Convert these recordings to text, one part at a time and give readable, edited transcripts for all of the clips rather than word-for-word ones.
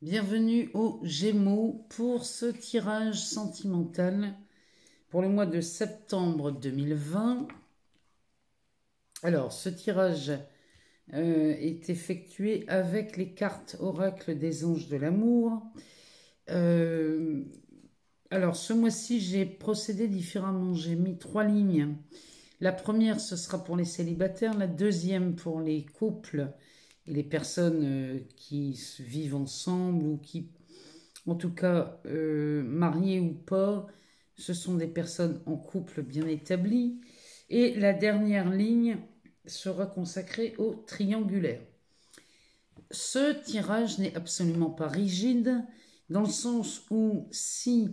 Bienvenue aux Gémeaux pour ce tirage sentimental pour le mois de septembre 2020. Alors, ce tirage est effectué avec les cartes Oracle des Anges de l'amour. Alors, ce mois-ci, j'ai procédé différemment. J'ai mis 3 lignes. La première, ce sera pour les célibataires. La deuxième, pour les couples et les personnes qui vivent ensemble ou qui, en tout cas, mariées ou pas, ce sont des personnes en couple bien établies. Et la dernière ligne sera consacrée au triangulaire. Ce tirage n'est absolument pas rigide, dans le sens où si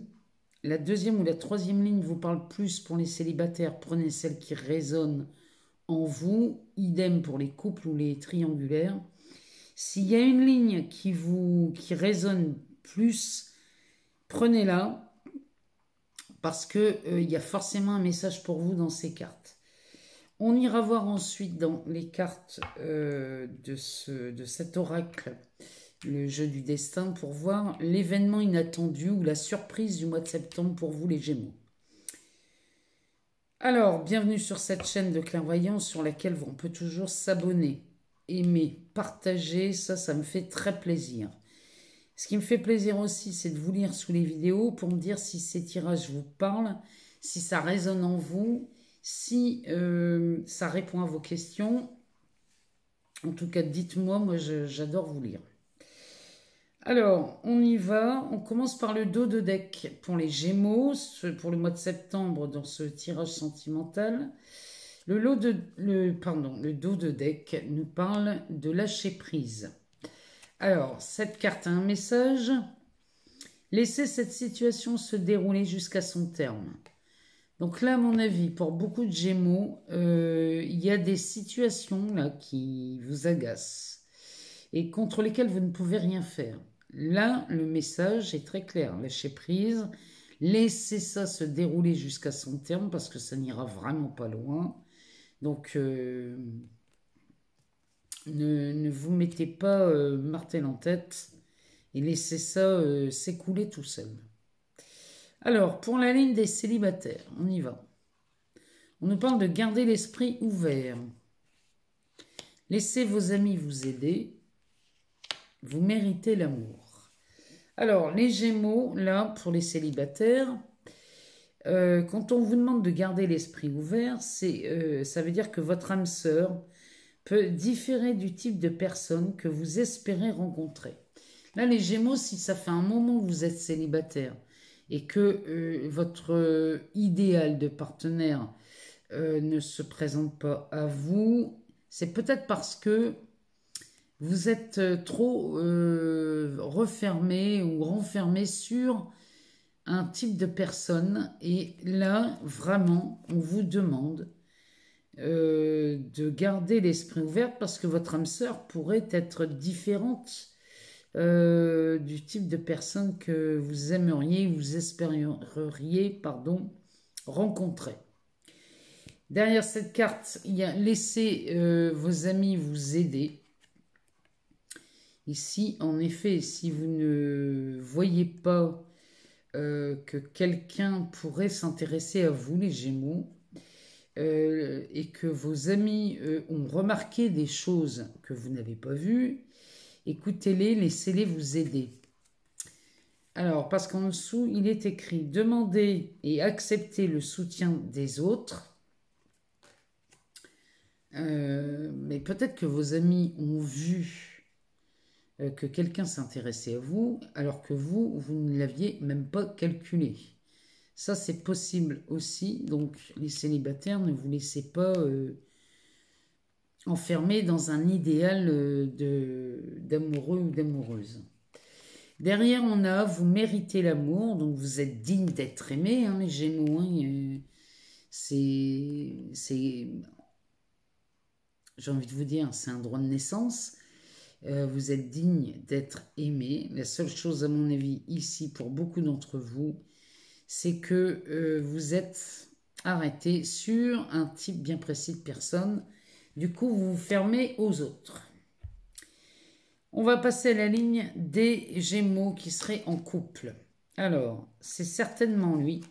la deuxième ou la troisième ligne vous parle plus pour les célibataires, prenez celle qui résonne en vous, idem pour les couples ou les triangulaires. S'il y a une ligne qui résonne plus, prenez-la, parce qu'il y a forcément un message pour vous dans ces cartes. On ira voir ensuite dans les cartes de cet oracle, le jeu du destin, pour voir l'événement inattendu ou la surprise du mois de septembre pour vous les Gémeaux. Alors, bienvenue sur cette chaîne de clairvoyance sur laquelle on peut toujours s'abonner, aimer, partager, ça me fait très plaisir. Ce qui me fait plaisir aussi, c'est de vous lire sous les vidéos pour me dire si ces tirages vous parlent, si ça résonne en vous, si ça répond à vos questions. En tout cas, dites-moi, moi j'adore vous lire. Alors, on y va. On commence par le dos de deck pour les Gémeaux, pour le mois de septembre dans ce tirage sentimental. Le dos de deck nous parle de lâcher prise. Alors, cette carte a un message. Laissez cette situation se dérouler jusqu'à son terme. Donc là, à mon avis, pour beaucoup de Gémeaux, il y a des situations là qui vous agacent et contre lesquelles vous ne pouvez rien faire. Là, le message est très clair. Lâchez prise, laissez ça se dérouler jusqu'à son terme parce que ça n'ira vraiment pas loin. Donc, ne vous mettez pas martel en tête et laissez ça s'écouler tout seul. Alors, pour la ligne des célibataires, on y va. On nous parle de garder l'esprit ouvert. Laissez vos amis vous aider. Vous méritez l'amour. Alors, les Gémeaux, là, pour les célibataires, quand on vous demande de garder l'esprit ouvert, ça veut dire que votre âme sœur peut différer du type de personne que vous espérez rencontrer. Là, les Gémeaux, si ça fait un moment que vous êtes célibataire et que votre idéal de partenaire ne se présente pas à vous, c'est peut-être parce que vous êtes trop refermé ou renfermé sur un type de personne. Et là, vraiment, on vous demande de garder l'esprit ouvert parce que votre âme sœur pourrait être différente du type de personne que vous aimeriez, vous espéreriez, rencontrer. Derrière cette carte, il y a laissez vos amis vous aider. Ici, en effet, si vous ne voyez pas que quelqu'un pourrait s'intéresser à vous, les Gémeaux, et que vos amis ont remarqué des choses que vous n'avez pas vues, écoutez-les, laissez-les vous aider. Alors, parce qu'en dessous, il est écrit « Demandez et acceptez le soutien des autres ». Mais peut-être que vos amis ont vu que quelqu'un s'intéressait à vous, alors que vous ne l'aviez même pas calculé. Ça, c'est possible aussi. Donc, les célibataires, ne vous laissez pas enfermer dans un idéal d'amoureux ou d'amoureuse. Derrière, on a « Vous méritez l'amour », donc vous êtes digne d'être aimé, hein, les Gémeaux. Hein, j'ai envie de vous dire, c'est un droit de naissance. Vous êtes digne d'être aimé. La seule chose, à mon avis, ici, pour beaucoup d'entre vous, c'est que vous êtes arrêté sur un type bien précis de personne. Du coup, vous vous fermez aux autres. On va passer à la ligne des Gémeaux qui seraient en couple. Alors, c'est certainement lui.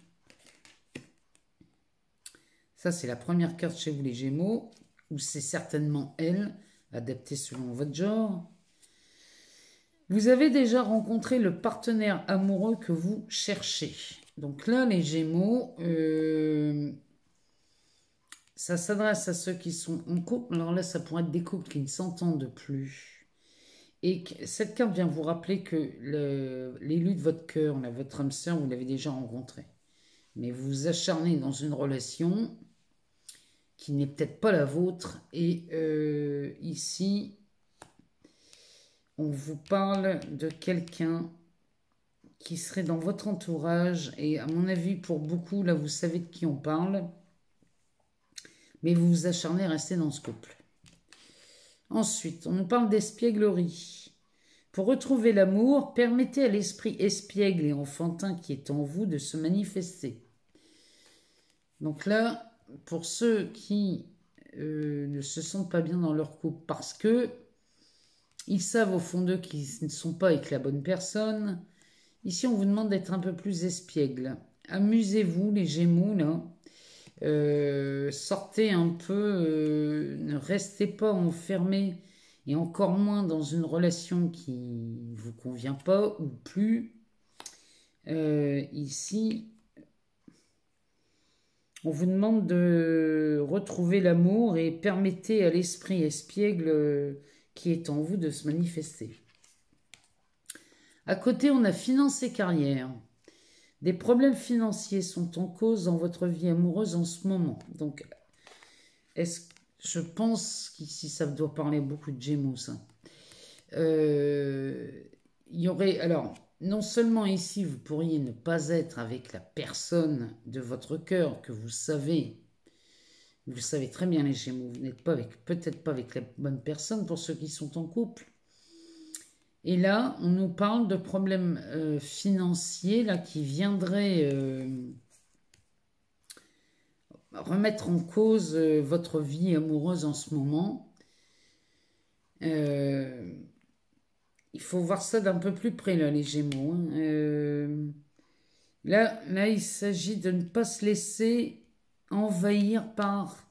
Ça, c'est la première carte chez vous, les Gémeaux. Ou c'est certainement elle, adaptée selon votre genre. Vous avez déjà rencontré le partenaire amoureux que vous cherchez. Donc là, les Gémeaux, ça s'adresse à ceux qui sont en couple. Alors là, ça pourrait être des couples qui ne s'entendent plus. Et cette carte vient vous rappeler que l'élu de votre cœur, votre âme sœur, vous l'avez déjà rencontré. Mais vous vous acharnez dans une relation qui n'est peut-être pas la vôtre. Et ici, on vous parle de quelqu'un qui serait dans votre entourage. Et à mon avis, pour beaucoup, là, vous savez de qui on parle. Mais vous vous acharnez à rester dans ce couple. Ensuite, on nous parle d'espièglerie. Pour retrouver l'amour, permettez à l'esprit espiègle et enfantin qui est en vous de se manifester. Donc là, pour ceux qui ne se sentent pas bien dans leur couple parce que ils savent au fond d'eux qu'ils ne sont pas avec la bonne personne, ici on vous demande d'être un peu plus espiègle. Amusez-vous les Gémeaux là. Sortez un peu, ne restez pas enfermés et encore moins dans une relation qui ne vous convient pas ou plus. Ici, on vous demande de retrouver l'amour et permettez à l'esprit espiègle qui est en vous de se manifester. À côté, on a finance et carrière. Des problèmes financiers sont en cause dans votre vie amoureuse en ce moment. Donc, je pense qu'ici, ça doit parler beaucoup de Gémeaux, ça. Il y aurait... Alors, non seulement ici, vous pourriez ne pas être avec la personne de votre cœur que vous savez très bien les Gémeaux, vous n'êtes pas avec, peut-être pas avec la bonne personne pour ceux qui sont en couple. Et là, on nous parle de problèmes financiers là, qui viendraient remettre en cause votre vie amoureuse en ce moment. Il faut voir ça d'un peu plus près, là, les Gémeaux. Hein. Là, il s'agit de ne pas se laisser envahir par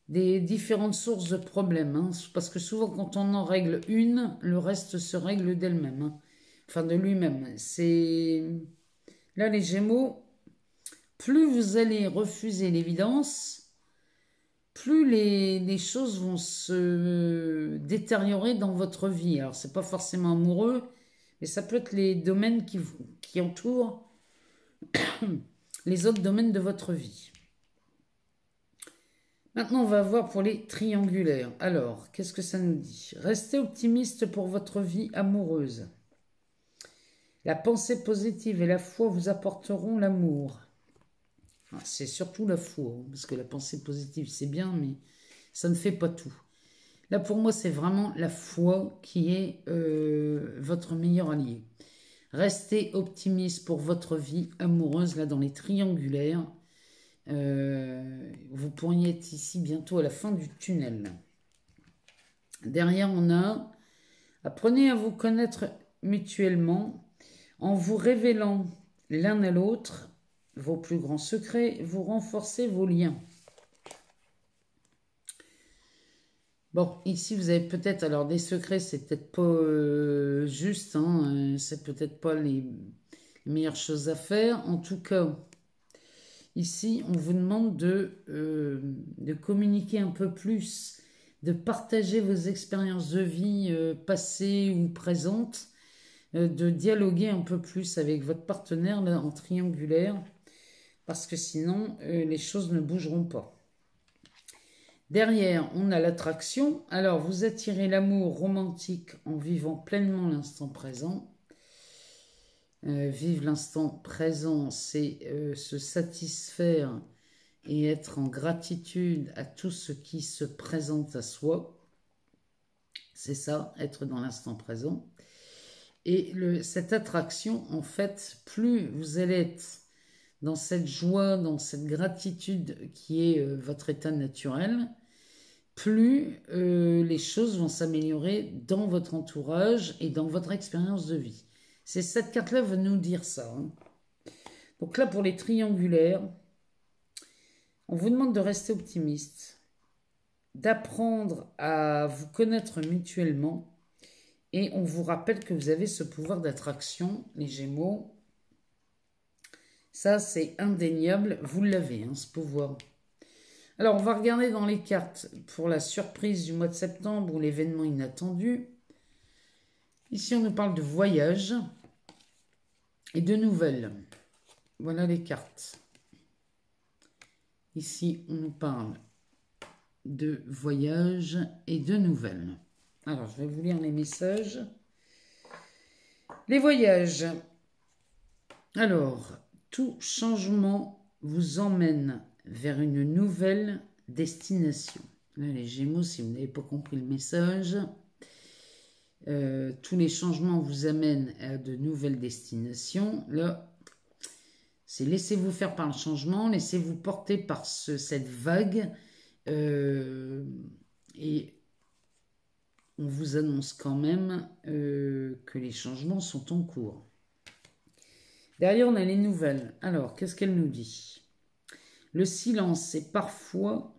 des différentes sources de problèmes. Hein, parce que souvent, quand on en règle une, le reste se règle d'elle-même. Hein, enfin, de lui-même. Là, les Gémeaux, plus vous allez refuser l'évidence, plus les choses vont se détériorer dans votre vie. Alors, c'est pas forcément amoureux, mais ça peut être les domaines qui entourent les autres domaines de votre vie. Maintenant, on va voir pour les triangulaires. Alors, qu'est-ce que ça nous dit? Restez optimiste pour votre vie amoureuse. La pensée positive et la foi vous apporteront l'amour. C'est surtout la foi, parce que la pensée positive, c'est bien, mais ça ne fait pas tout. Là, pour moi, c'est vraiment la foi qui est votre meilleur allié. Restez optimiste pour votre vie amoureuse, là, dans les triangulaires. Vous pourriez être ici bientôt à la fin du tunnel. Derrière, on a apprenez à vous connaître mutuellement en vous révélant l'un à l'autre vos plus grands secrets, vous renforcez vos liens. Bon, ici vous avez peut-être, alors des secrets, c'est peut-être pas juste, hein, c'est peut-être pas les meilleures choses à faire. En tout cas, ici, on vous demande de communiquer un peu plus, de partager vos expériences de vie passées ou présentes, de dialoguer un peu plus avec votre partenaire là, en triangulaire, parce que sinon, les choses ne bougeront pas. Derrière, on a l'attraction. Alors, vous attirez l'amour romantique en vivant pleinement l'instant présent. Vivre l'instant présent, c'est se satisfaire et être en gratitude à tout ce qui se présente à soi. C'est ça, être dans l'instant présent. Et cette attraction, en fait, plus vous allez être dans cette joie, dans cette gratitude qui est votre état naturel, plus les choses vont s'améliorer dans votre entourage et dans votre expérience de vie. C'est cette carte-là veut nous dire ça. Hein. Donc là, pour les triangulaires, on vous demande de rester optimiste, d'apprendre à vous connaître mutuellement, et on vous rappelle que vous avez ce pouvoir d'attraction, les Gémeaux. Ça, c'est indéniable, vous l'avez, hein, ce pouvoir. Alors, on va regarder dans les cartes pour la surprise du mois de septembre ou l'événement inattendu. Ici, on nous parle de voyage et de nouvelles. Voilà les cartes. Ici, on nous parle de voyage et de nouvelles. Alors, je vais vous lire les messages. Les voyages. Alors, tout changement vous emmène vers une nouvelle destination. Là, les Gémeaux, si vous n'avez pas compris le message, tous les changements vous amènent à de nouvelles destinations. Là, c'est laissez-vous faire par le changement, laissez-vous porter par cette vague et on vous annonce quand même que les changements sont en cours. Derrière, on a les nouvelles. Alors, qu'est-ce qu'elle nous dit? Le silence est parfois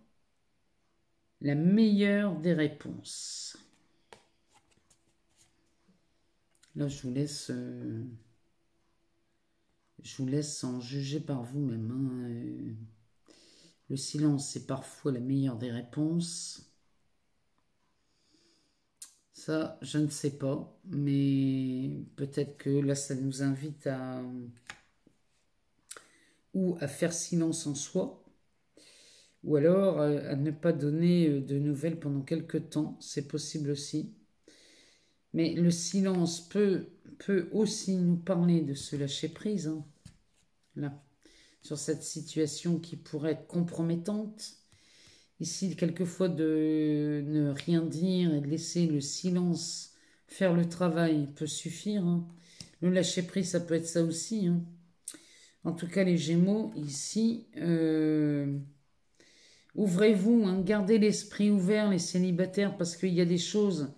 la meilleure des réponses. Là, je vous laisse en juger par vous-même. Hein. Le silence est parfois la meilleure des réponses. Ça, je ne sais pas, mais peut-être que là, ça nous invite à faire silence en soi, ou alors à ne pas donner de nouvelles pendant quelques temps, c'est possible aussi. Mais le silence peut aussi nous parler de se lâcher prise, hein, là, sur cette situation qui pourrait être compromettante. Ici, quelquefois, de ne rien dire et de laisser le silence faire le travail peut suffire. Hein. Le lâcher prise, ça peut être ça aussi. Hein. En tout cas, les Gémeaux, ici, ouvrez-vous, hein, gardez l'esprit ouvert, les célibataires, parce qu'il y a des choses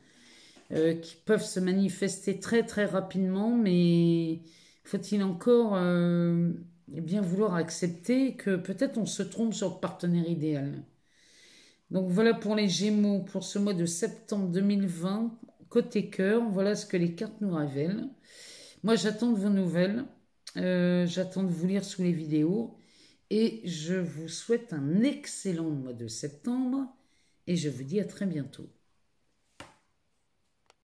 qui peuvent se manifester très très rapidement, mais faut-il encore bien vouloir accepter que peut-être on se trompe sur le partenaire idéal. Donc voilà pour les Gémeaux pour ce mois de septembre 2020. Côté cœur, voilà ce que les cartes nous révèlent. Moi, j'attends de vos nouvelles. J'attends de vous lire sous les vidéos. Et je vous souhaite un excellent mois de septembre. Et je vous dis à très bientôt.